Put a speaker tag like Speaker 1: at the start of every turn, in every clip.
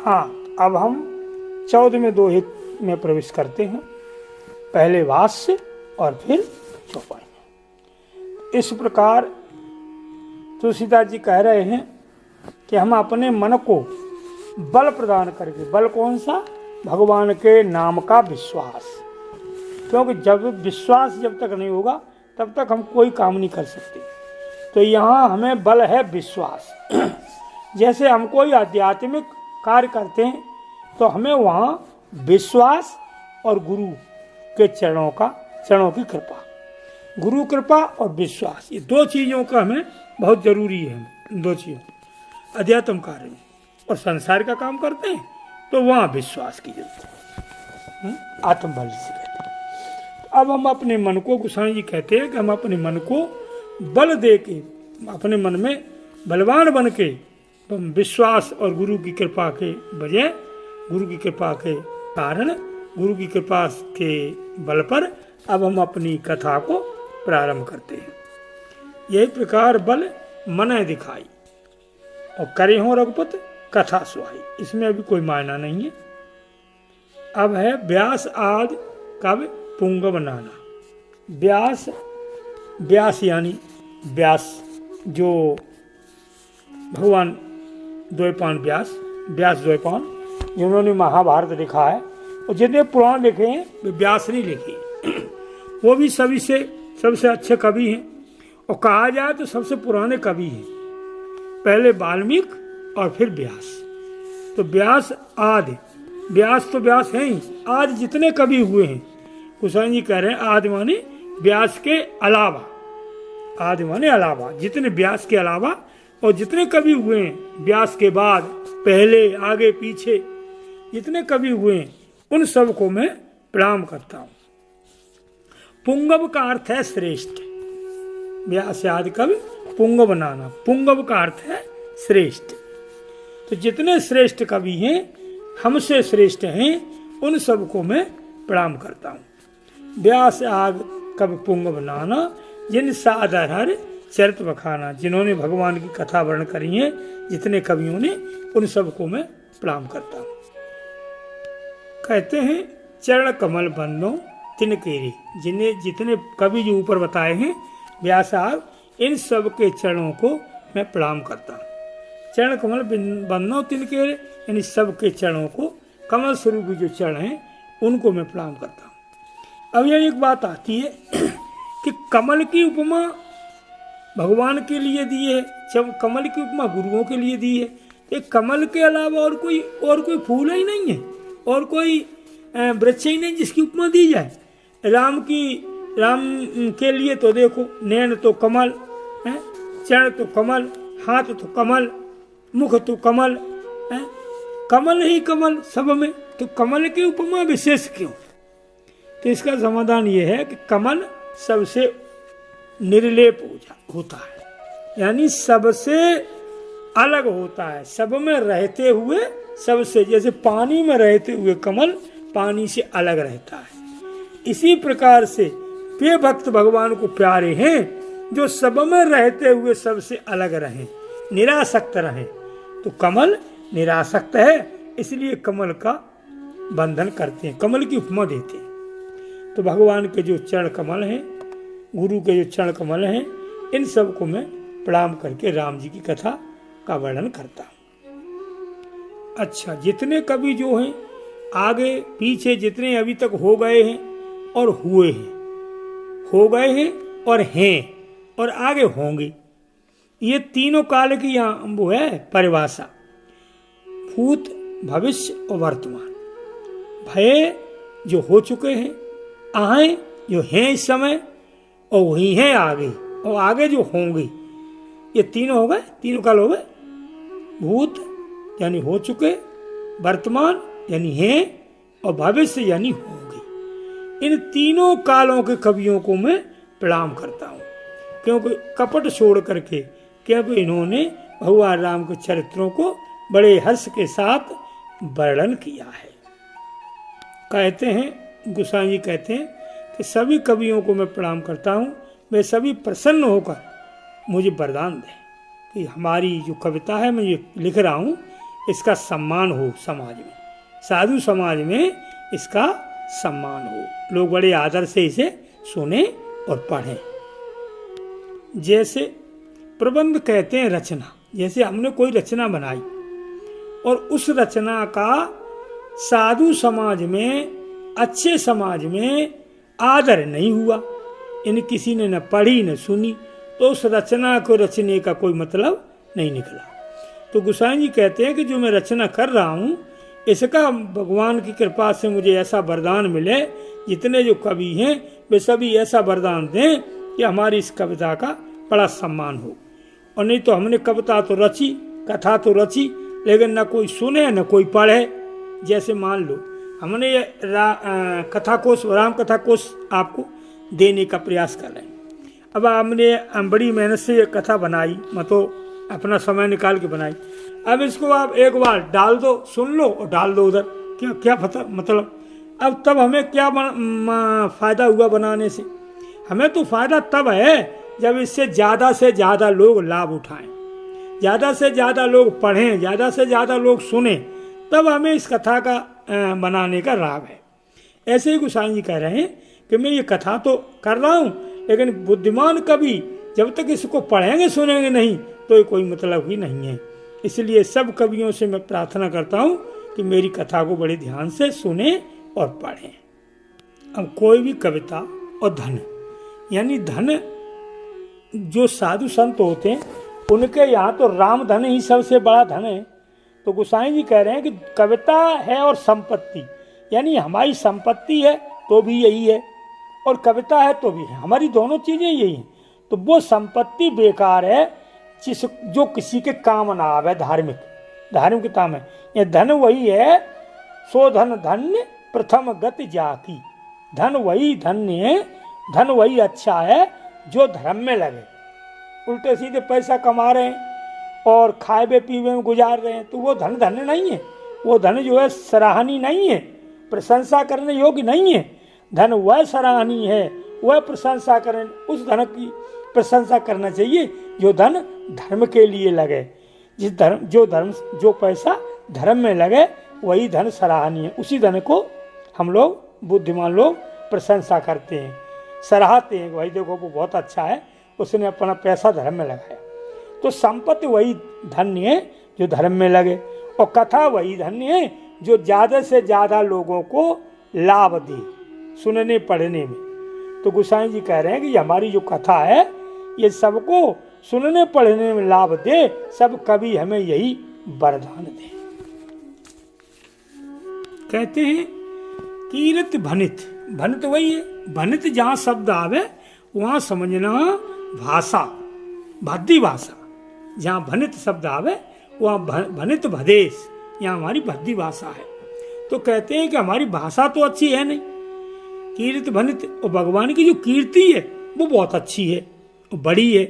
Speaker 1: हाँ, अब हम 14वें दोहे में प्रवेश करते हैं। पहले वास्य और फिर चौपाई। इस प्रकार तुलसीदास जी कह रहे हैं कि हम अपने मन को बल प्रदान करके, बल कौन सा? भगवान के नाम का विश्वास। क्योंकि जब विश्वास जब तक नहीं होगा तब तक हम कोई काम नहीं कर सकते। तो यहाँ हमें बल है विश्वास। जैसे हम कोई आध्यात्मिक कार्य करते हैं तो हमें वहाँ विश्वास और गुरु के चरणों की कृपा, गुरु कृपा और विश्वास, ये दो चीज़ों का हमें बहुत जरूरी है। दो चीज़ों, अध्यात्म कार्य में और संसार का काम करते हैं तो वहाँ विश्वास की जरूरत है, आत्मबल से कहते हैं। अब हम अपने मन को, गोसाई जी कहते हैं कि हम अपने मन को बल दे के, अपने मन में बलवान बन के, विश्वास और गुरु की कृपा के बजाय, गुरु की कृपा के कारण, गुरु की कृपा के बल पर अब हम अपनी कथा को प्रारंभ करते हैं। यही प्रकार बल मन दिखाई और करे हो रघुपत कथा सुहाई। इसमें अभी कोई मायना नहीं है। अब है व्यास आदि कब पुंगव नाना। व्यास, व्यास यानी व्यास जो भगवान द्वैपायन व्यास, व्यास द्वैपायन जिन्होंने महाभारत लिखा है, और जितने पुराण लिखे हैं वे व्यास नहीं लिखे। वो भी सभी से सबसे अच्छे कवि हैं, और कहा जाए तो सबसे पुराने कवि हैं। पहले वाल्मीकि और फिर व्यास। तो व्यास आदि, व्यास तो व्यास हैं ही, आज जितने कवि हुए हैं, गोसाई जी कह रहे हैं आदि माने व्यास के अलावा, आदि माने अलावा, जितने व्यास के अलावा और जितने कवि हुए हैं व्यास के बाद, पहले आगे पीछे जितने कवि हुए हैं उन सबको मैं प्रणाम करता हूँ। पुंगव का अर्थ है श्रेष्ठ। व्यास आदि कवि पुंगव नाना, पुंगव का अर्थ है श्रेष्ठ। तो जितने श्रेष्ठ कवि हैं, हमसे श्रेष्ठ हैं, उन सबको मैं प्रणाम करता हूँ। व्यास आग कवि पुंगव नाना, जिन सादर हर चरित बखाना, जिन्होंने भगवान की कथा वर्ण करी है, जितने कवियों ने, उन सबको मैं प्रणाम करता हूँ। कहते हैं चरण कमल बंदो तिन केरी, जिन्हें जितने कवि जो ऊपर बताए हैं व्यास आग, इन सब के चरणों को मैं प्रणाम करता हूँ। चरण कमल बंदो तिन केरे, यानी सब के चरणों को, कमल स्वरूप जो चरण हैं उनको मैं प्रणाम करता हूँ। अब यह एक बात आती है कि कमल की उपमा भगवान के लिए दी है, जब कमल की उपमा गुरुओं के लिए दी है। एक कमल के अलावा और कोई फूल ही नहीं है, और कोई वृक्ष ही नहीं जिसकी उपमा दी जाए। राम के लिए तो देखो, नैन तो कमल है, चरण तो कमल, हाथ तो कमल, मुख तो कमल है, कमल ही कमल सब में। तो कमल की उपमा विशेष क्यों? तो इसका समाधान ये है कि कमल सबसे निर्लेप होता है, यानी सबसे अलग होता है, सब में रहते हुए सबसे, जैसे पानी में रहते हुए कमल पानी से अलग रहता है। इसी प्रकार से वे भक्त भगवान को प्यारे हैं जो सब में रहते हुए सबसे अलग रहें, निरासक्त रहें। तो कमल निरासक्त है, इसलिए कमल का बंधन करते हैं, कमल की उपमा देते हैं। तो भगवान के जो चरण कमल हैं, गुरु के जो चरण कमल हैं, इन सब को मैं प्रणाम करके राम जी की कथा का वर्णन करता हूँ। अच्छा, जितने कवि जो हैं आगे पीछे, जितने अभी तक हो गए हैं और हुए हैं, हो गए हैं और हैं और आगे होंगे, ये तीनों काल की यहाँ वो है परिभाषा। भूत, भविष्य और वर्तमान। भय जो हो चुके हैं, आए जो हैं इस समय, और वही हैं आगे, और आगे जो होंगे। ये तीनों हो गए, तीनों काल हो गए। भूत यानी हो चुके, वर्तमान यानी हैं, और भविष्य यानी होंगे। इन तीनों कालों के कवियों को मैं प्रणाम करता हूँ, क्योंकि कपट छोड़ करके, क्योंकि इन्होंने भगवान राम के चरित्रों को बड़े हर्ष के साथ वर्णन किया है। कहते हैं गोसाई जी कहते हैं कि सभी कवियों को मैं प्रणाम करता हूँ, वे सभी प्रसन्न होकर मुझे वरदान दें कि हमारी जो कविता है मैं ये लिख रहा हूँ, इसका सम्मान हो समाज में, साधु समाज में इसका सम्मान हो, लोग बड़े आदर से इसे सुने और पढ़ें। जैसे प्रबंध कहते हैं रचना, जैसे हमने कोई रचना बनाई और उस रचना का साधु समाज में, अच्छे समाज में आदर नहीं हुआ, इन किसी ने न पढ़ी न सुनी, तो उस रचना को रचने का कोई मतलब नहीं निकला। तो गोसाई जी कहते हैं कि जो मैं रचना कर रहा हूँ इसका भगवान की कृपा से मुझे ऐसा वरदान मिले, जितने जो कवि हैं वे सभी ऐसा वरदान दें कि हमारी इस कविता का बड़ा सम्मान हो। और नहीं तो हमने कविता तो रची, कथा तो रची, लेकिन न कोई सुने न कोई पढ़े। जैसे मान लो हमने ये कथा कोश, राम कथा कोश आपको देने का प्रयास कर रहे हैं। अब हमने बड़ी मेहनत से ये कथा बनाई, मतलब अपना समय निकाल के बनाई। अब इसको आप एक बार डाल दो, सुन लो और डाल दो उधर, क्या क्या पता मतलब। अब तब हमें क्या फ़ायदा हुआ बनाने से? हमें तो फ़ायदा तब है जब इससे ज़्यादा लोग लाभ उठाएं, ज़्यादा से ज़्यादा लोग पढ़ें, ज़्यादा से ज़्यादा लोग सुने, तब हमें इस कथा का बनाने का लाभ है। ऐसे ही गोसाई जी कह रहे हैं कि मैं ये कथा तो कर रहा हूँ, लेकिन बुद्धिमान कवि जब तक इसको पढ़ेंगे सुनेंगे नहीं तो कोई मतलब ही नहीं है। इसलिए सब कवियों से मैं प्रार्थना करता हूँ कि मेरी कथा को बड़े ध्यान से सुने और पढ़ें। अब कोई भी कविता और धन, यानी धन जो साधु संत होते हैं उनके यहाँ तो राम धन ही सबसे बड़ा धन है। तो गोसाई जी कह रहे हैं कि कविता है और संपत्ति, यानी हमारी संपत्ति है तो भी यही है और कविता है तो भी है, हमारी दोनों चीज़ें यही हैं। तो वो संपत्ति बेकार है जो किसी के काम ना आवे, धार्मिक काम है। ये धन वही है, सो धन धन्य प्रथम गति जाकी। धन वही अच्छा है जो धर्म में लगे। उल्टे सीधे पैसा कमा रहे हैं और खाए पीवे में गुजार रहे हैं तो वो धन नहीं है। वो धन जो है सराहनीय नहीं है, प्रशंसा करने योग्य नहीं है। धन वह सराहनीय है, वह प्रशंसा करें, उस धन की प्रशंसा करना चाहिए जो धन धर्म के लिए लगे। जो पैसा धर्म में लगे वही धन सराहनीय है। उसी धन को हम लोग बुद्धिमान लोग प्रशंसा करते हैं, सराहते हैं, भाई देखो वो बहुत अच्छा है, उसने अपना पैसा धर्म में लगाया। तो संपत्ति वही धन्य है जो धर्म में लगे, और कथा वही धन्य है जो ज़्यादा से ज़्यादा लोगों को लाभ दे सुनने पढ़ने में। तो गोसाई जी कह रहे हैं कि हमारी जो कथा है ये सबको सुनने पढ़ने में लाभ दे, सब कवि हमें यही वरदान दे। कहते हैं कीर्त भनित, भनित वही है, भनित जहाँ शब्द आवे वहाँ समझना भाषा, भद्दी भाषा। जहाँ भनित शब्द आवे वहाँ भनित भदेश, यहाँ हमारी भद्दी भाषा है। तो कहते हैं कि हमारी भाषा तो अच्छी है नहीं, कीर्त भनित, और भगवान की जो कीर्ति है वो बहुत अच्छी है, बड़ी है।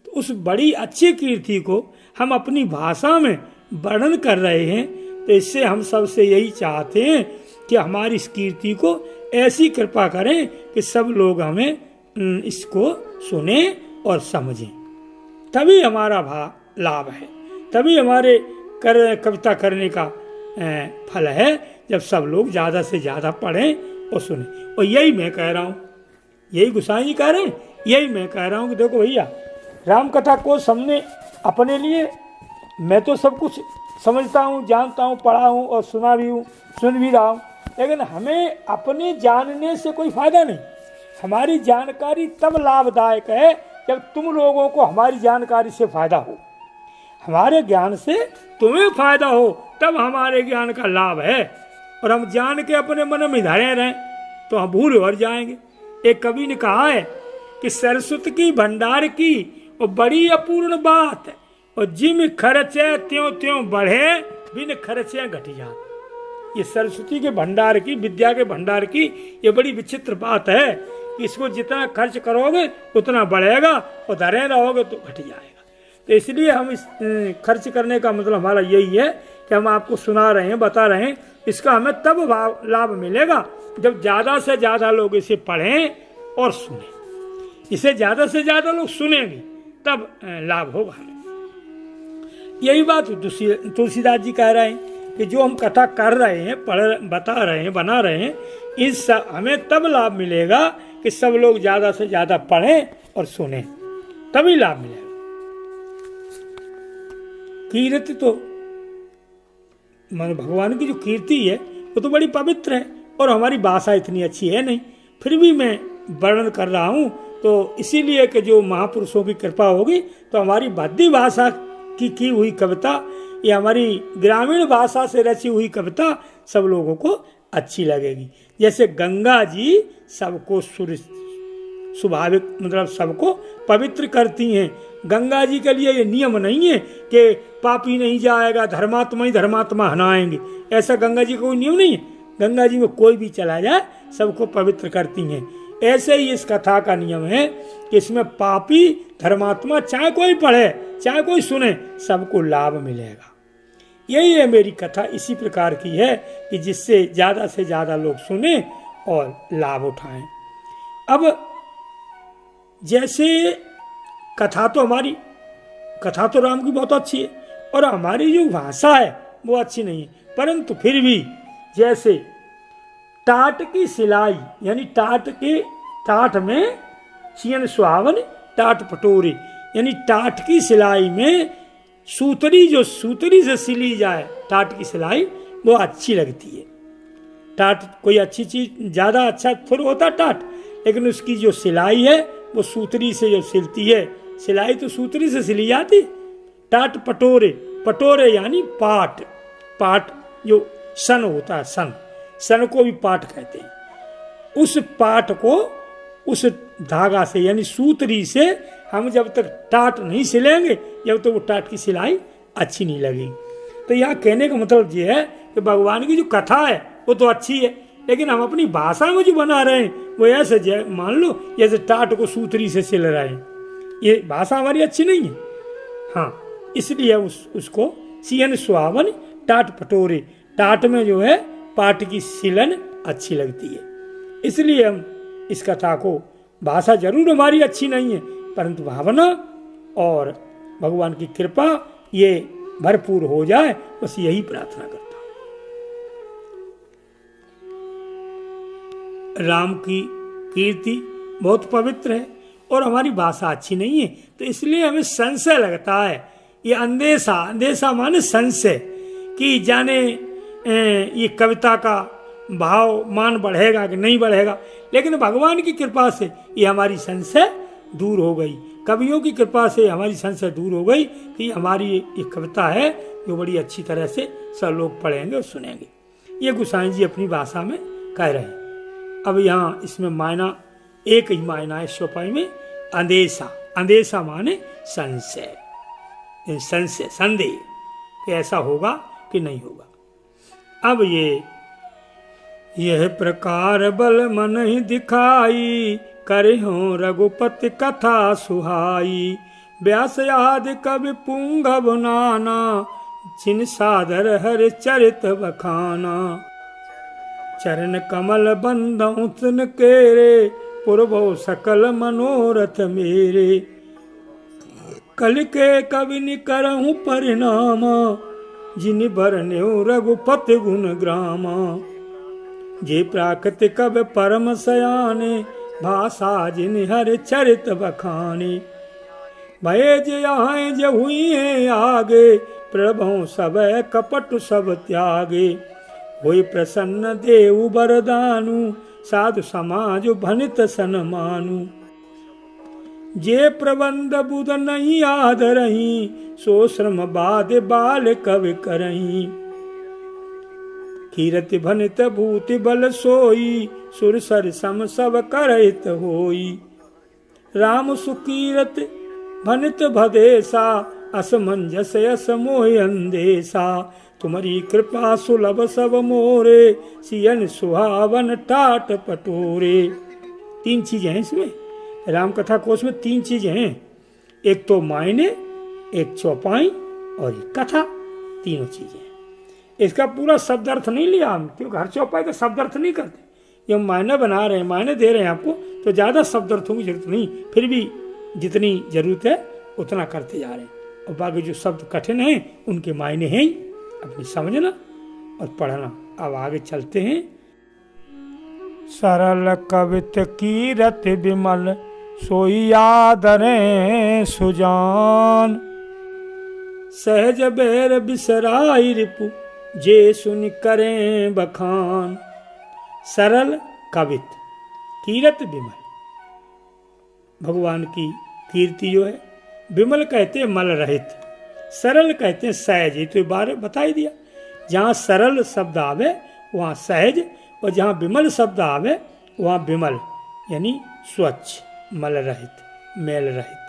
Speaker 1: तो उस बड़ी अच्छी कीर्ति को हम अपनी भाषा में वर्णन कर रहे हैं। तो इससे हम सबसे यही चाहते हैं कि हमारी इस कीर्ति को ऐसी कृपा करें कि सब लोग हमें इसको सुने और समझें, तभी हमारा लाभ है, तभी हमारे कविता करने का फल है, जब सब लोग ज़्यादा से ज़्यादा पढ़ें और सुने। और यही मैं कह रहा हूँ, यही गोसाई जी कह रहे हैं, यही मैं कह रहा हूँ कि देखो भैया, राम कथा को हमने अपने लिए, मैं तो सब कुछ समझता हूँ, जानता हूँ, पढ़ा हूँ और सुना भी हूँ, सुन भी रहा हूँ, लेकिन हमें अपने जानने से कोई फायदा नहीं। हमारी जानकारी तब लाभदायक है जब तुम लोगों को हमारी जानकारी से फायदा हो, हमारे ज्ञान से तुम्हें फायदा हो, तब हमारे ज्ञान का लाभ है। और हम जान के अपने मन में धरे रहें तो हम भूल भर जाएंगे। एक कवि ने कहा है कि सरस्वती की भंडार की और बड़ी अपूर्ण बात है, और जिम खर्चे त्यों त्यों बढ़े, बिन खर्चे घट जात। ये सरस्वती के भंडार की, विद्या के भंडार की ये बड़ी विचित्र बात है कि इसको जितना खर्च करोगे उतना बढ़ेगा और धरे रहोगे तो घट जाएगा। तो इसलिए हम इस खर्च करने का मतलब हमारा यही है कि हम आपको सुना रहे हैं, बता रहे हैं, इसका हमें तब लाभ मिलेगा जब ज़्यादा से ज़्यादा लोग इसे पढ़ें और सुनें। इसे ज़्यादा से ज़्यादा लोग सुनेंगे तब लाभ होगा हमें। यही बात तुलसीदास जी कह रहे हैं कि जो हम कथा कर रहे हैं, बता रहे हैं, बना रहे हैं, इस हमें तब लाभ मिलेगा कि सब लोग ज़्यादा से ज़्यादा पढ़ें और सुने, तभी लाभ मिलेगा। कीर्ति तो मान भगवान की जो कीर्ति है वो तो बड़ी पवित्र है, और हमारी भाषा इतनी अच्छी है नहीं, फिर भी मैं वर्णन कर रहा हूँ। तो इसीलिए कि जो महापुरुषों की कृपा होगी तो हमारी भद्दी भाषा की हुई कविता, ये हमारी ग्रामीण भाषा से रची हुई कविता सब लोगों को अच्छी लगेगी। जैसे गंगा जी सबको स्वाभाविक मतलब सबको पवित्र करती हैं। गंगा जी के लिए ये नियम नहीं है कि पापी नहीं जाएगा, धर्मात्मा ही धर्मात्मा हनाएंगे, ऐसा गंगा जी का कोई नियम नहीं है। गंगा जी में कोई भी चला जाए सबको पवित्र करती हैं। ऐसे ही इस कथा का नियम है कि इसमें पापी धर्मात्मा चाहे कोई पढ़े चाहे कोई सुने, सबको लाभ मिलेगा। यही है मेरी कथा, इसी प्रकार की है कि जिससे ज़्यादा से ज़्यादा लोग सुने और लाभ उठाएं। अब जैसे कथा तो राम की बहुत अच्छी है, और हमारी जो भाषा है वो अच्छी नहीं है, परंतु फिर भी जैसे टाट की सिलाई, यानी टाट में सियन सुहावन टाट पटोरी, यानी टाट की सिलाई में सूतरी से सिली जाए टाट की सिलाई, वो अच्छी लगती है। टाट कोई अच्छी चीज ज़्यादा अच्छा थोड़ा होता टाट, लेकिन उसकी जो सिलाई है वो सूतरी से जो सिलती है, सिलाई तो सूतरी से सिली जाती। टाट पटोरे यानी पाट जो सन होता है, सन को भी पाट कहते हैं। उस पाट को उस धागा से यानी सूतरी से हम जब तक टाट नहीं सिलेंगे जब तक वो टाट की सिलाई अच्छी नहीं लगेगी। तो यहाँ कहने का मतलब ये है कि भगवान की जो कथा है वो तो अच्छी है, लेकिन हम अपनी भाषा में जो बना रहे हैं वो ऐसे मान लो जैसे टाट को सूतरी से सिल रहे हैं, ये भाषा हमारी अच्छी नहीं है। हाँ, इसलिए उसको सियन सुहावन टाट पटोरे, टाट में जो है पाट की सिलन अच्छी लगती है। इसलिए हम इस कथा को, भाषा जरूर हमारी अच्छी नहीं है परंतु भावना और भगवान की कृपा ये भरपूर हो जाए, बस यही प्रार्थना करता हूं। राम की कीर्ति बहुत पवित्र है और हमारी भाषा अच्छी नहीं है, तो इसलिए हमें संशय लगता है। ये अंदेशा माने संशय कि जाने ये कविता का भाव मान बढ़ेगा कि नहीं बढ़ेगा, लेकिन भगवान की कृपा से ये हमारी संशय दूर हो गई। कवियों की कृपा से हमारी संशय दूर हो गई कि हमारी ये कविता है जो बड़ी अच्छी तरह से सब लोग पढ़ेंगे और सुनेंगे। ये गोसाई जी अपनी भाषा में कह रहे हैं। अब यहाँ इसमें मायना एक ही मायना है चौपाई में, अंदेशा माने संशय, संदेह कि ऐसा होगा कि नहीं होगा। अब यह प्रकार बल मन ही दिखाई, करे हो रघुपति कथा सुहाई। व्यास आदि कवि पुंगव नाना, जिन सादर हर चरित बखाना। चरण कमल बंदौ तिन केरे, पुरभो सकल मनोरथ मेरे। कल के कवि निकरहु परिणामा, जिन बरन्यो रघुपति गुण ग्रामा। जे प्राकृत कवि परम सयाने, भाषा जिन हर चरित बखाने। भय जे आए जे हुई आगे, प्रभु सब कपट सब त्यागे। होई प्रसन्न देव बरदानु, साधु समाज भनित सन्मानु। जे प्रबंध बुध नहीं आदरही, सो श्रम बाद बाल कवि करही। कीरति भनित भूति बल सोई, सुर सर सम सब करहित होई। राम सुकीरत भनित भदेसा, असमंजस यस मोहि अंदेशा। तुम्हारी कृपा सुलभ सब मोरे, सियन सुहावन टाट पटोरे। 3 चीजें हैं इसमें, राम कथा कोश में 3 चीजें हैं। एक तो मायने, एक चौपाई और एक कथा, तीनों चीजें। इसका पूरा शब्द अर्थ नहीं लिया हम, क्योंकि हर चौपाई का शब्द अर्थ नहीं करते। ये हम मायने बना रहे हैं, मायने दे रहे हैं आपको, तो ज्यादा शब्द अर्थों की जरूरत नहीं, फिर भी जितनी जरूरत है उतना करते जा रहे हैं। और बाकी जो शब्द कठिन हैं उनके मायने हैं ही, अपनी समझना और पढ़ना। अब आगे चलते हैं। सरल कवित कीरत विमल सोई आदरें सुजान, सहज बैर बिसराई रिपु जे सुन करें बखान। सरल कवित कीरत विमल, भगवान की कीर्ति जो है, विमल कहते हैं मल रहित, सरल कहते हैं सहज। ये तो बार बता ही दिया, जहाँ सरल शब्द आवे वहाँ सहज, और जहाँ विमल शब्द आवे वहाँ विमल यानी स्वच्छ, मल रहित, मेल रहित।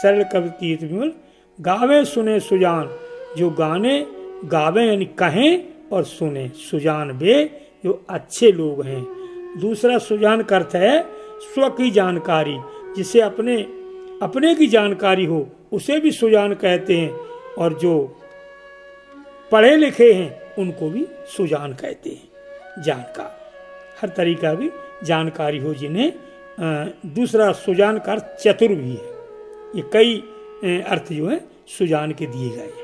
Speaker 1: सरल कवि कीर्त विमल, गावे सुने सुजान, जो गाने गावे यानी कहें और सुने, सुजान वे जो अच्छे लोग हैं। दूसरा सुजान का अर्थ है स्व की जानकारी, जिसे अपने की जानकारी हो उसे भी सुजान कहते हैं, और जो पढ़े लिखे हैं उनको भी सुजान कहते हैं, जानकार। हर तरीका की जानकारी हो जिन्हें। दूसरा सुजान का अर्थ चतुर भी है। ये कई अर्थ जो है सुजान के दिए गए हैं।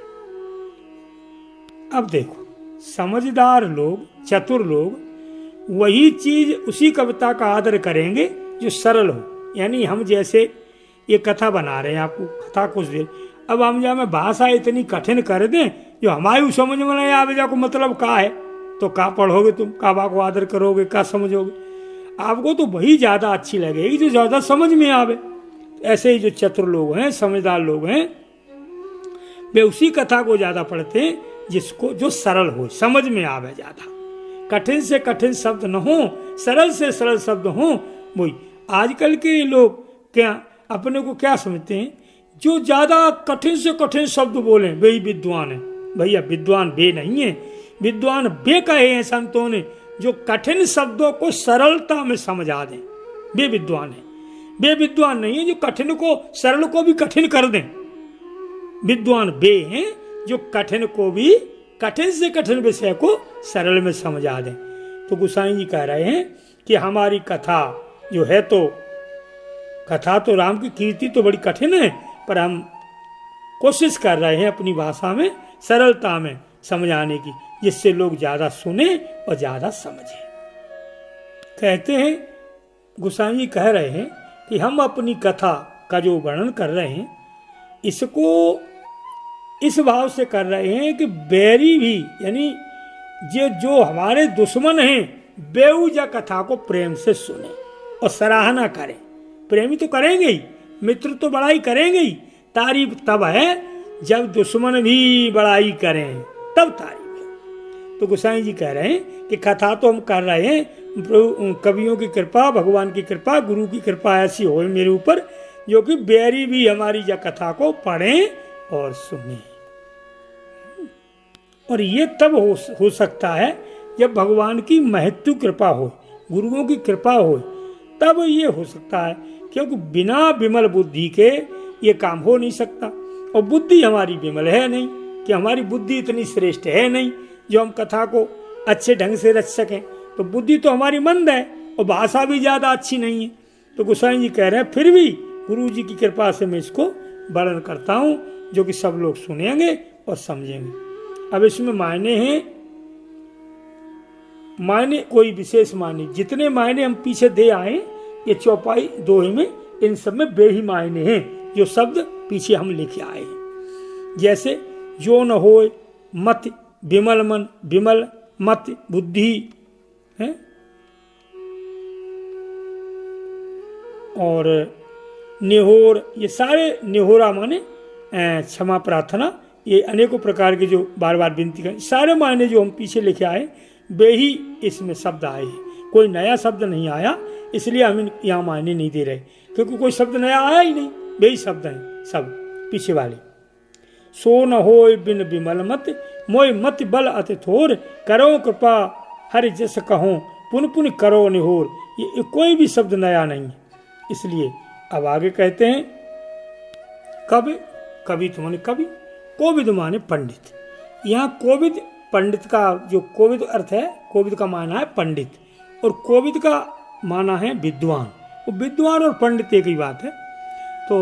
Speaker 1: अब देखो, समझदार लोग, चतुर लोग वही चीज, उसी कविता का आदर करेंगे जो सरल हो। यानी हम जैसे ये कथा बना रहे हैं, आपको कथा कुछ देर, अब हम जहाँ में भाषा इतनी कठिन कर दें जो हमारी समझ में नहीं आवे, जाको मतलब का है, तो का पढ़ोगे तुम, काबा को आदर करोगे, का समझोगे। आपको तो वही ज्यादा अच्छी लगेगी जो ज्यादा समझ में आवे। ऐसे ही जो चतुर लोग हैं, समझदार लोग हैं, वे उसी कथा को ज्यादा पढ़ते हैं जिसको, जो सरल हो, समझ में आवे ज्यादा। कठिन से कठिन शब्द न हो, सरल से सरल शब्द हो। वही आजकल के लोग क्या अपने को क्या समझते हैं, जो ज्यादा कठिन से कठिन शब्द बोले वही विद्वान है। भैया विद्वान वे नहीं है, विद्वान वे कहे हैं संतों ने जो कठिन शब्दों को सरलता में समझा दें, वे विद्वान है। वे विद्वान नहीं है जो कठिन को, सरल को भी कठिन कर दें। विद्वान वे हैं जो कठिन को भी, कठिन से कठिन विषय को सरल में समझा दें। तो गोसाई जी कह रहे हैं कि हमारी कथा जो है, तो कथा तो राम की कीर्ति तो बड़ी कठिन है, पर हम कोशिश कर रहे हैं अपनी भाषा में सरलता में समझाने की, जिससे लोग ज्यादा सुने और ज्यादा समझें। कहते हैं, गोसाई जी कह रहे हैं कि हम अपनी कथा का जो वर्णन कर रहे हैं, इसको इस भाव से कर रहे हैं कि बैरी भी, यानी जो हमारे दुश्मन हैं, बेऊजा कथा को प्रेम से सुने और सराहना करें। प्रेमी तो करेंगे ही, मित्र तो बड़ाई करेंगे ही, तारीफ तब है जब दुश्मन भी बड़ाई करें, तब तारीफ है। तो गोसाई जी कह रहे हैं कि कथा तो हम कर रहे हैं, कवियों की कृपा, भगवान की कृपा, गुरु की कृपा ऐसी हो मेरे ऊपर, जो कि बैरी भी हमारी यह कथा को पढ़ें और सुने। और ये तब हो सकता है जब भगवान की महत्व कृपा हो, गुरुओं की कृपा हो, तब ये हो सकता है, क्योंकि बिना विमल बुद्धि के ये काम हो नहीं सकता। और बुद्धि हमारी विमल है नहीं, कि हमारी बुद्धि इतनी श्रेष्ठ है नहीं जो हम कथा को अच्छे ढंग से रच सकें। तो बुद्धि तो हमारी मंद है और भाषा भी ज़्यादा अच्छी नहीं है। तो गोसाई जी कह रहे हैं फिर भी गुरु जी की कृपा से मैं इसको वर्णन करता हूँ, जो कि सब लोग सुनेंगे और समझेंगे। अब इसमें मायने हैं, मायने कोई विशेष मायने, जितने मायने हम पीछे दे आए ये चौपाई दोहे में, इन सब में बे ही मायने हैं जो शब्द पीछे हम लेके आए हैं। जैसे जो न होय मत विमल मन, विमल मत बुद्धि है, और निहोर, ये सारे निहोरा माने क्षमा प्रार्थना, ये अनेकों प्रकार के जो बार बार विनती करें, सारे मायने जो हम पीछे लिखे आए वे ही इसमें शब्द आए हैं। कोई नया शब्द नहीं आया, इसलिए हम यहाँ मायने नहीं दे रहे, क्योंकि कोई शब्द नया आया ही नहीं, वे ही शब्द हैं सब पीछे वाले। सो न होय बिन विमल मत, मोय मत बल अति थोर, करो कृपा हरि जस कहो, पुन पुन करो निहोर। ये कोई भी शब्द नया नहीं, इसलिए अब आगे कहते हैं, कवि, कवि तो माने कवि, कोविद माने पंडित। यहाँ कोविद पंडित का जो कोविद अर्थ है, कोविद का माना है पंडित, और कोविद का माना है विद्वान। वो विद्वान और पंडित एक ही बात है। तो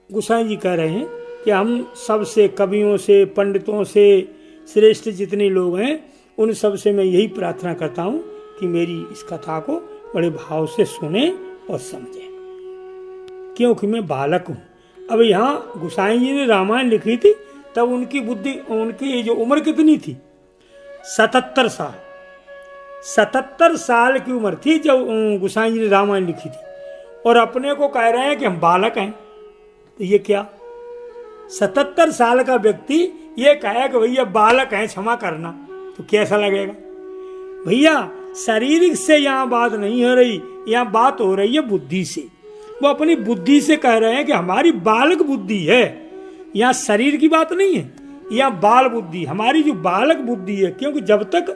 Speaker 1: गोसाई जी कह रहे हैं कि हम सबसे, कवियों से, पंडितों से, श्रेष्ठ जितने लोग हैं उन सब से मैं यही प्रार्थना करता हूँ कि मेरी इस कथा को बड़े भाव से सुने और समझें, क्योंकि मैं बालक हूँ। अब यहाँ गोसाई जी ने रामायण लिखी थी तब उनकी बुद्धि, उनकी जो उम्र कितनी थी? 77 साल। 77 साल की उम्र थी जब गोसाई जी ने रामायण लिखी थी, और अपने को कह रहे हैं कि हम बालक हैं। तो ये क्या? 77 साल का व्यक्ति ये कहे कि भैया बालक हैं, क्षमा करना, तो कैसा लगेगा? भैया शारीरिक से यहाँ बात नहीं हो रही, यहाँ बात हो रही है बुद्धि से। वो अपनी बुद्धि से कह रहे हैं कि हमारी बालक बुद्धि है, यहाँ शरीर की बात नहीं है, यहाँ बाल बुद्धि, हमारी जो बालक बुद्धि है। क्योंकि जब तक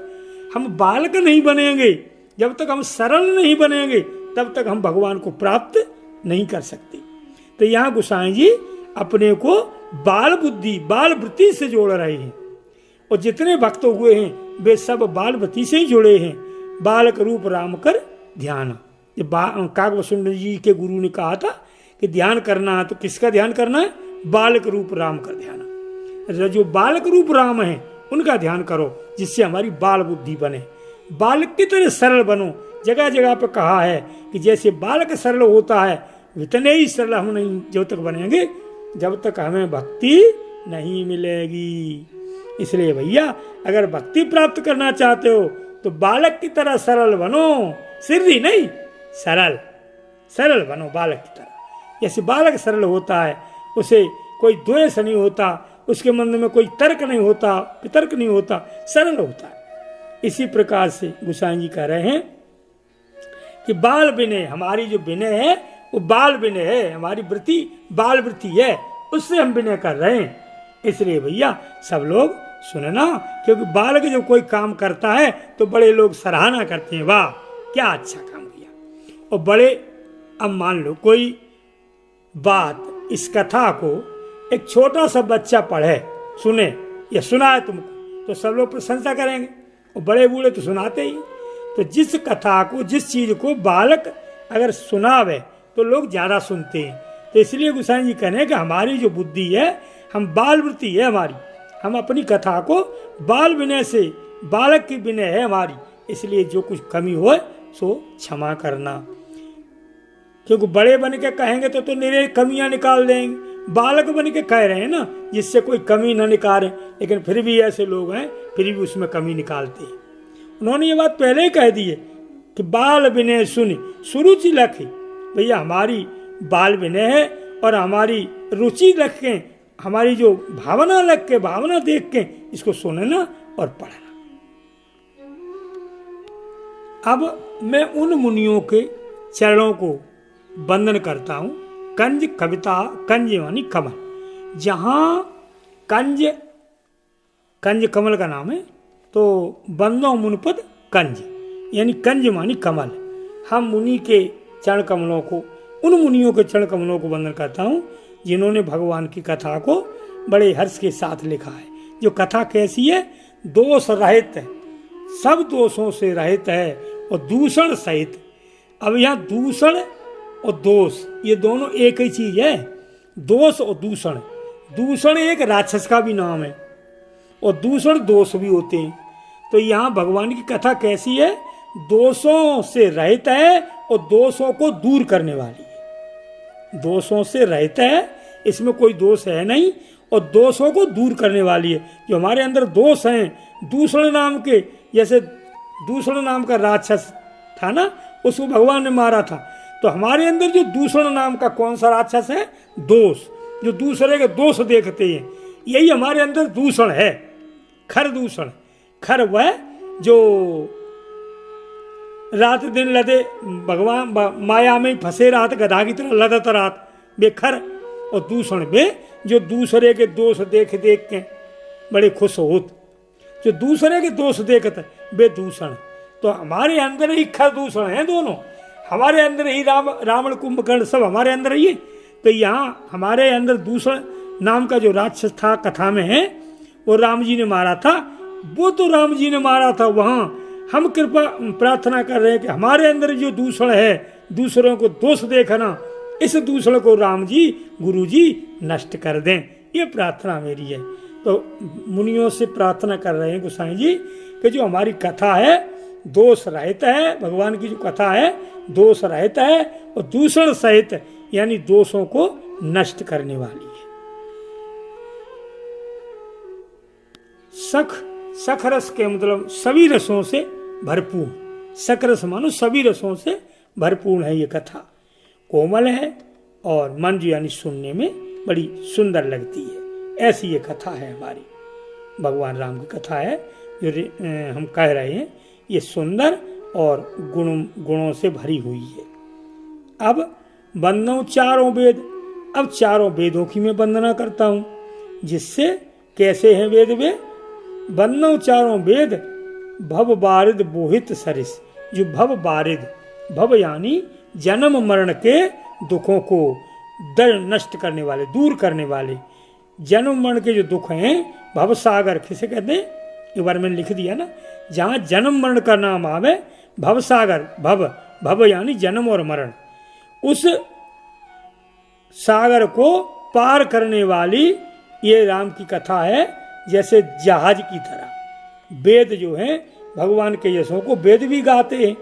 Speaker 1: हम बालक नहीं बनेंगे, जब तक हम सरल नहीं बनेंगे, तब तक हम भगवान को प्राप्त नहीं कर सकते। तो यहाँ गोसाई जी अपने को बाल बुद्धि, बाल वृत्ति से जोड़ रहे हैं, और जितने भक्त हुए हैं वे सब बाल वृत्ति से ही जुड़े हैं। बालक रूप राम कर ध्यान। काकभूषण जी के गुरु ने कहा था कि ध्यान करना है तो किसका ध्यान करना है? बालक रूप राम का ध्यान। जो बालक रूप राम है उनका ध्यान करो, जिससे हमारी बाल बुद्धि बने, बालक की तरह सरल बनो। जगह जगह पे कहा है कि जैसे बालक सरल होता है इतने ही सरल हम नहीं जब तक बनेंगे जब तक हमें भक्ति नहीं मिलेगी। इसलिए भैया अगर भक्ति प्राप्त करना चाहते हो तो बालक की तरह सरल बनो, सिर्री नहीं, सरल सरल बनो बालक की तरह। जैसे बालक सरल होता है, उसे कोई द्वेष नहीं होता, उसके मन में कोई तर्क नहीं होता, वितर्क नहीं होता, सरल होता है। इसी प्रकार से गोसाई जी कह रहे हैं कि बाल विनय, हमारी जो विनय है वो बाल विनय है, हमारी वृत्ति बाल वृत्ति है, उससे हम विनय कर रहे हैं। इसलिए भैया सब लोग सुने ना, क्योंकि बालक जब कोई काम करता है तो बड़े लोग सराहना करते हैं, वाह क्या अच्छा काम किया। और बड़े, अब मान लो कोई बात, इस कथा को एक छोटा सा बच्चा पढ़े, सुने या सुनाए तुमको, तो सब लोग प्रशंसा करेंगे, और बड़े बूढ़े तो सुनाते ही। तो जिस कथा को, जिस चीज को बालक अगर सुनावे तो लोग ज्यादा सुनते हैं। तो इसलिए गोसाई जी कहने कि हमारी जो बुद्धि है, हम बाल वृत्ति है हमारी, हम अपनी कथा को बाल विनय से, बालक की विनय है हमारी, इसलिए जो कुछ कमी हो सो क्षमा करना। क्योंकि बड़े बन के कहेंगे तो निरे कमियां निकाल देंगे, बालक बन के कह रहे हैं ना जिससे कोई कमी ना निकाले, लेकिन फिर भी ऐसे लोग हैं फिर भी उसमें कमी निकालते हैं। उन्होंने ये बात पहले ही कह दी है कि बाल विनय सुनि सुरुचि लखे। भैया हमारी बाल विनय है और हमारी रुचि लग के, हमारी जो भावना लग के, भावना देख के इसको सुनना और पढ़ना। अब मैं उन मुनियों के चरणों को वंदन करता हूं। कंज कविता, कंज यानी कमल, जहां कंज, कंज कमल का नाम है, तो बंदो मुनिपद कंज यानी कंज मानी कमल। हम मुनि के चरण कमलों को, उन मुनियों के चरण कमलों को वंदन करता हूँ जिन्होंने भगवान की कथा को बड़े हर्ष के साथ लिखा है। जो कथा कैसी है? दोष रहित है, सब दोषों से रहित है और दूषण सहित। अब यहाँ दूषण और दोष ये दोनों एक ही चीज है। दोष और दूषण, दूषण एक राक्षस का भी नाम है और दूषण दोष भी होते हैं। तो यहाँ भगवान की कथा कैसी है? दोषों से रहित है और दोषों को दूर करने वाली है। दोषों से रहित है, इसमें कोई दोष है नहीं, और दोषों को दूर करने वाली है। जो हमारे अंदर दोष हैं, दूषण नाम के, जैसे दूषण नाम का राक्षस था ना, उसको भगवान ने मारा था। तो हमारे अंदर जो दूषण नाम का कौन सा राक्षस है? दोष, जो दूसरे के दोष देखते हैं, यही हमारे अंदर दूषण है। खर दूषण, खर वह जो रात दिन लदे, भगवान माया में फंसे रात गधा की तरह लदत रात, बेखर। और दूषण बे जो दूसरे के दोष देख देख के बड़े खुश होत, जो दूसरे के दोष देखते बे दूषण। तो हमारे अंदर ही खर दूषण है दोनों, हमारे अंदर ही रावण कुंभकर्ण सब हमारे अंदर ही है। तो यहाँ हमारे अंदर दूषण नाम का जो राक्षस था कथा में है, वो राम जी ने मारा था। वो तो राम जी ने मारा था, वहाँ हम कृपा प्रार्थना कर रहे हैं कि हमारे अंदर जो दूषण है, दूसरों को दोष देखना, इस दूषण को राम जी गुरु जी नष्ट कर दें, ये प्रार्थना मेरी है। तो मुनियों से प्रार्थना कर रहे हैं गोसाई जी कि जो हमारी कथा है दोष रहित है, भगवान की जो कथा है दोष रहित है और दूषण सहित यानी दोषों को नष्ट करने वाली है। सख रस के मतलब सभी रसों से भरपूर, सख रस मानो सभी रसों से भरपूर है ये कथा, कोमल है और मंजु यानी सुनने में बड़ी सुंदर लगती है। ऐसी ये कथा है हमारी, भगवान राम की कथा है जो हम कह रहे हैं, ये सुंदर और गुणों से भरी हुई है। अब वंदनों चारों वेद, अब चारों वेदों की मैं वंदना करता हूँ, जिससे कैसे हैं वेद वे, वंदनों चारों वेद भव बारिद बोहित सरिस, जो भव बारिद, भव यानी जन्म मरण के दुखों को नष्ट करने वाले, दूर करने वाले, जन्म मरण के जो दुख हैं, भव सागर किसे कहते हैं, एक बार मैंने लिख दिया ना, जहाँ जन्म मरण का नाम आवे भव सागर, भव यानी जन्म और मरण, उस सागर को पार करने वाली ये राम की कथा है, जैसे जहाज की तरह। वेद जो हैं भगवान के यशों को वेद भी गाते हैं,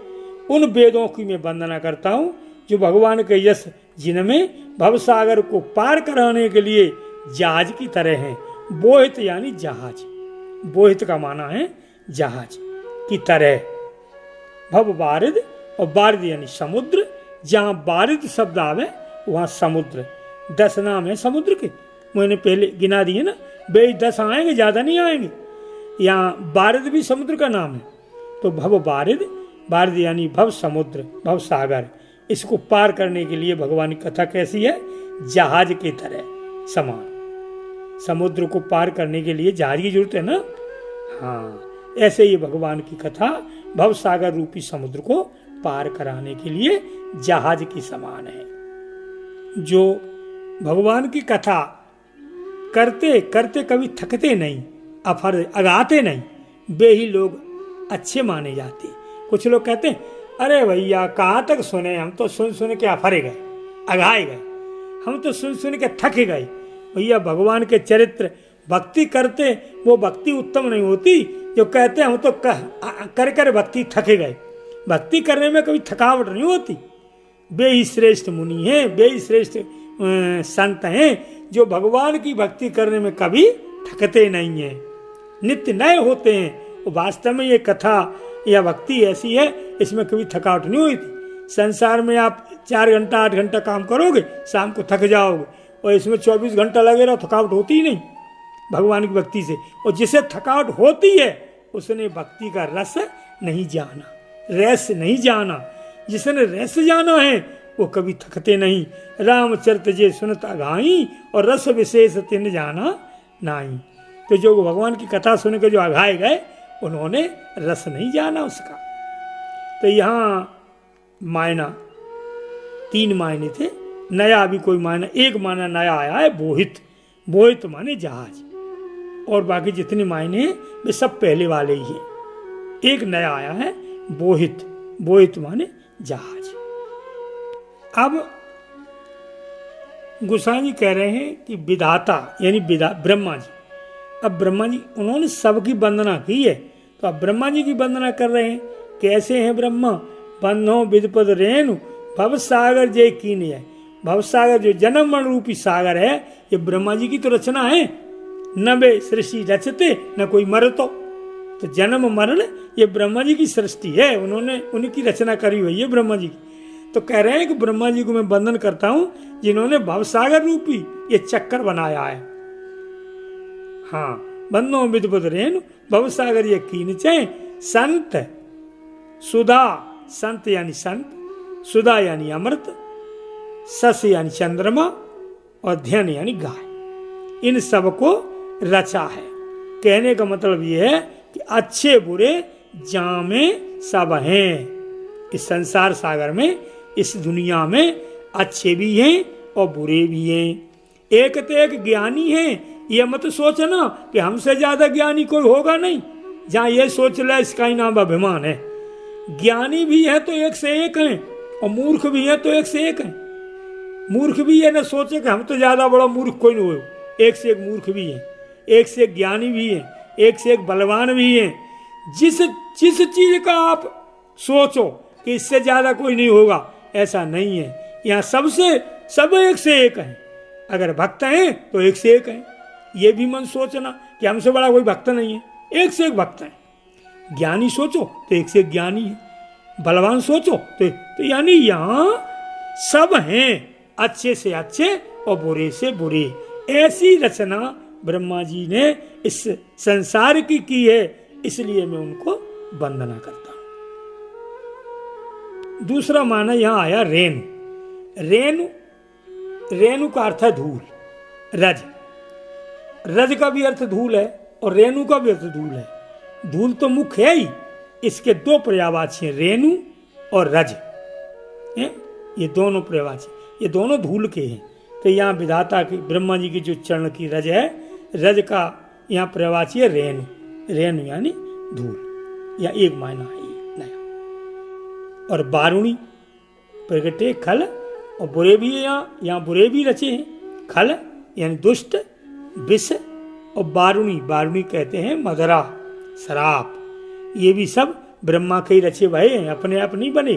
Speaker 1: उन वेदों की मैं वंदना करता हूँ जो भगवान के यश जिनमें भवसागर को पार कराने के लिए जहाज की तरह हैं। बोहित यानी जहाज, बोहित का माना है जहाज की तरह। भव बारिद, और बारिद यानी समुद्र, जहाँ बारिद शब्द आवे वहाँ समुद्र, 10 नाम है समुद्र के, मैंने पहले गिना दिए ना, 10 आएंगे, ज़्यादा नहीं आएंगे। यहाँ बारिद भी समुद्र का नाम है, तो भव बारिद, बारिद यानी भव समुद्र, भव सागर, इसको पार करने के लिए भगवान की कथा कैसी है, जहाज की तरह समान। समुद्र को पार करने के लिए जहाज की जरूरत है ना, हाँ, ऐसे ही भगवान की कथा भव सागर रूपी समुद्र को पार कराने के लिए जहाज की समान है। जो भगवान की कथा करते करते कभी थकते नहीं, अगाते नहीं, वे ही लोग अच्छे माने जाते। कुछ लोग कहते हैं अरे भैया कहाँ तक सुने, हम तो सुन सुन के अफरे गए, अघाए गए, हम तो सुन सुन के थक गए। भैया भगवान के चरित्र भक्ति करते, वो भक्ति उत्तम नहीं होती जो कहते हम तो कर कर भक्ति थके गए। भक्ति करने में कभी थकावट नहीं होती। वे ही श्रेष्ठ मुनि हैं, वे ही श्रेष्ठ संत हैं जो भगवान की भक्ति करने में कभी थकते नहीं हैं, नित्य नए होते हैं। और वास्तव में ये कथा या भक्ति ऐसी है, इसमें कभी थकावट नहीं हुई थी। संसार में आप 4 घंटा 8 घंटा काम करोगे, शाम को थक जाओगे, और इसमें 24 घंटा लगे रहो, थकावट होती ही नहीं भगवान की भक्ति से। और जिसे थकावट होती है उसने भक्ति का रस नहीं जाना, रस नहीं जाना। जिसने रस जाना है वो कभी थकते नहीं। रामचरित जे सुनत अघाई और रस विशेष तिन जाना नहीं। तो जो भगवान की कथा सुन के जो अघाए गए उन्होंने रस नहीं जाना उसका। तो यहाँ मायना 3 मायने थे, नया अभी कोई मायना, एक मायना नया आया है बोहित, बोहित माने जहाज, और बाकी जितने मायने हैं वे सब पहले वाले ही हैं। एक नया आया है बोहित, बोहित माने जहाज। अब गोसाई जी कह रहे हैं कि विधाता यानी ब्रह्मा जी, अब ब्रह्मा जी उन्होंने सबकी वंदना की है, तो अब ब्रह्मा जी की वंदना कर रहे हैं। कैसे हैं ब्रह्मा, बंधो विदपद रेणु भव सागर जय कीन है। भव सागर जो जन्म मरण रूपी सागर है, ये ब्रह्मा जी की तो रचना है। न वे सृष्टि रचते न कोई मरतो, तो जन्म मरण ये ब्रह्मा जी की सृष्टि है, उन्होंने उनकी रचना करी हुई है ब्रह्मा जी की। तो कह रहे हैं कि ब्रह्मा जी को मैं वंदन करता हूँ जिन्होंने भवसागर रूपी ये चक्कर बनाया है। हाँ, बंदो विदपद रेणु भवसागर ये कीनचे संत सुधा, संत यानी संत, सुधा यानी अमृत, सस यानी चंद्रमा, और धन यानी गाय, इन सब को रचा है। कहने का मतलब ये है कि अच्छे बुरे जामे सब हैं इस संसार सागर में, इस दुनिया में अच्छे भी हैं और बुरे भी हैं। एक तो एक ज्ञानी है, ये मत सोचना कि हमसे ज्यादा ज्ञानी कोई होगा नहीं। जहाँ ये सोच ले इसका ही नाम अभिमान है। ज्ञानी भी है तो एक से एक हैं, और मूर्ख भी है तो एक से एक हैं। मूर्ख भी है ना सोचे कि हम तो ज्यादा बड़ा मूर्ख कोई नहीं हो, एक से एक मूर्ख भी है, एक से एक ज्ञानी भी है, एक से एक बलवान भी है। जिस जिस चीज का आप सोचो कि इससे ज्यादा कोई नहीं होगा, ऐसा नहीं है। यहाँ सब एक से एक है। अगर भक्त हैं तो एक से एक है। ये भी मन सोचना कि हमसे बड़ा कोई भक्त नहीं है, एक से एक भक्त है। ज्ञानी सोचो तो एक से एक ज्ञानी है, बलवान सोचो तो यानी यहाँ सब हैं, अच्छे से अच्छे और बुरे से बुरे। ऐसी रचना ब्रह्मा जी ने इस संसार की है, इसलिए मैं उनको वंदना करता हूं। दूसरा माना यहां आया रेणु। रेणु का अर्थ है धूल, रज। रज का भी अर्थ धूल है और रेणु का भी अर्थ धूल है। धूल तो मुख्य है ही, इसके दो पर्यायवाची हैं, रेणु और रज। ये दोनों पर्यायवाची, ये दोनों धूल के हैं। तो यहाँ विधाता की ब्रह्मा जी की जो चरण की रज है, रज का यहाँ पर्यायवाची है रेणु। रेणु यानी धूल, या एक मायना है नया। और बारुणी प्रगटे खल, और बुरे भी है यहाँ बुरे भी रचे हैं। खल यानी दुष्ट, विष, और बारुणी कहते हैं मदरा, शराब। ये भी सब ब्रह्मा के ही रचे भये हैं, अपने आप नहीं बने,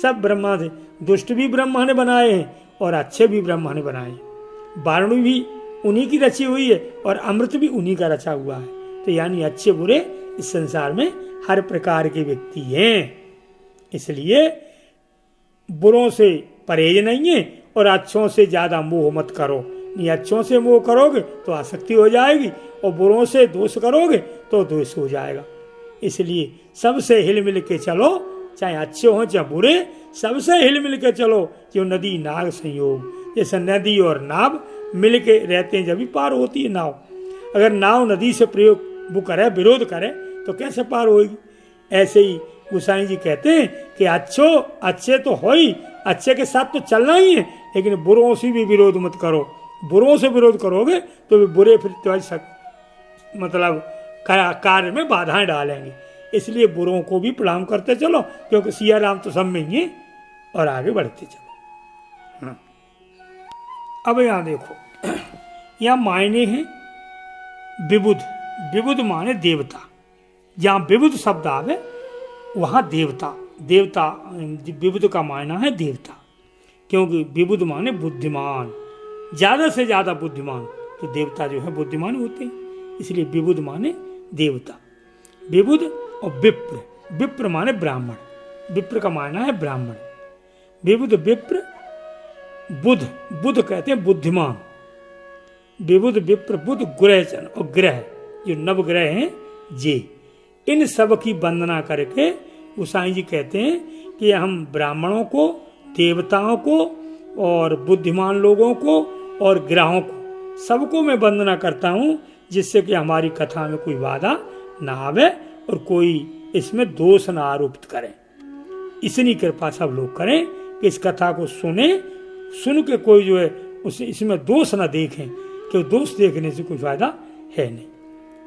Speaker 1: सब ब्रह्मा से। दुष्ट भी ब्रह्मा ने बनाए हैं और अच्छे भी ब्रह्मा ने बनाए हैं। बारुणी भी उन्हीं की रची हुई है और अमृत भी उन्हीं का रचा हुआ है। तो यानी अच्छे बुरे इस संसार में हर प्रकार के व्यक्ति हैं। इसलिए बुरों से परहेज नहीं है और अच्छों से ज्यादा मोह मत करो। नहीं, अच्छों से मोह करोगे तो आसक्ति हो जाएगी, और बुरों से दोष करोगे तो दोष हो जाएगा। इसलिए सबसे हिल मिल के चलो, चाहे अच्छे हो चाहे बुरे, सबसे हिल मिल के चलो। जो नदी नाग संयोग, जैसे नदी और नाव मिल के रहते हैं, जब भी पार होती है नाव। अगर नाव नदी से प्रयोग वो करे, विरोध करे, तो कैसे पार होगी। ऐसे ही गोसाई जी कहते हैं कि अच्छे तो हो ही, अच्छे के साथ तो चलना ही है, लेकिन बुरों से भी विरोध मत करो। बुरों से विरोध करोगे तो भी बुरे फिर मतलब कार्य में बाधाएं डालेंगे। इसलिए बुरों को भी प्रणाम करते चलो, क्योंकि सिया राम तो सब में ही है, और आगे बढ़ते चलो। हाँ। अब यहाँ देखो, यहाँ मायने हैं विबुध। विबुध माने देवता। जहाँ विबुध शब्द आवे वहाँ देवता विबुध का मायना है देवता, क्योंकि विबुध माने बुद्धिमान, ज्यादा से ज्यादा बुद्धिमान। तो देवता जो है बुद्धिमान होते हैं, इसलिए विबुध माने देवता। विबुध और विप्र माने ब्राह्मण। विप्र का मायना है ब्राह्मण। विबुध विप्र बुध कहते हैं बुद्धिमान। विबुध विप्र बुध ग्रहचन, और ग्रह जो नवग्रह हैं जे, इन सब की वंदना करके गोसाई जी कहते हैं कि हम ब्राह्मणों को, देवताओं को, और बुद्धिमान लोगों को और ग्रहों को, सबको मैं वंदना करता हूँ, जिससे कि हमारी कथा में कोई बाधा ना आवे और कोई इसमें दोष ना आरोपित करे। इतनी कृपा सब लोग करें कि इस कथा को सुन के कोई जो है उसे इसमें दोष ना देखें, कि दोष देखने से कोई फायदा है नहीं।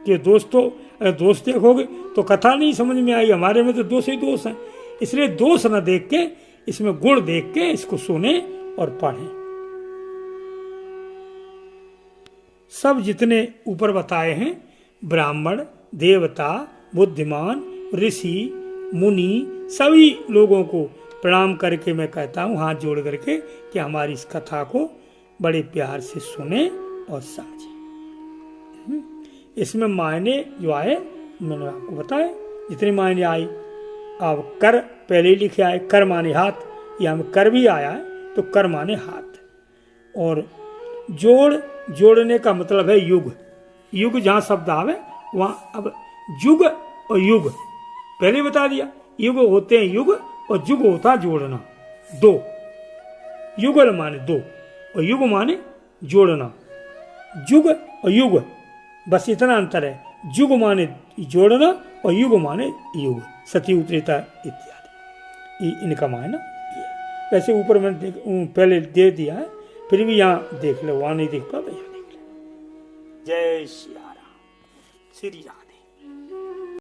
Speaker 1: कि अगर दोष देखोगे तो कथा नहीं समझ में आई, हमारे में तो दोष ही दोष है। इसलिए दोष न देख के, इसमें गुण देख के इसको सुने और पढ़ें। सब जितने ऊपर बताए हैं, ब्राह्मण, देवता, बुद्धिमान, ऋषि, मुनि, सभी लोगों को प्रणाम करके मैं कहता हूँ, हाथ जोड़ करके, कि हमारी इस कथा को बड़े प्यार से सुने और समझे। इसमें मायने जो आए मैंने आपको बताया, जितने मायने आए। अब कर पहले ही लिखे आए, कर माने हाथ, या में कर भी आया है तो कर माने हाथ। और जोड़ने का मतलब है युग जहाँ शब्द आवे वहाँ, अब युग और युग पहले बता दिया। युग होते हैं युग, और युग होता जोड़ना। दो युगल माने दो, और युग माने जोड़ना। युग और युग बस इतना अंतर है। युग माने जोड़ना और युग माने युग, सती त्रेता इत्यादि, इनका मायना ये। वैसे ऊपर मैंने पहले दे दिया है, फिर भी यहाँ देख लो, वहाँ नहीं देख पाता, यहाँ देख लो। जय श्री राम, श्री राम।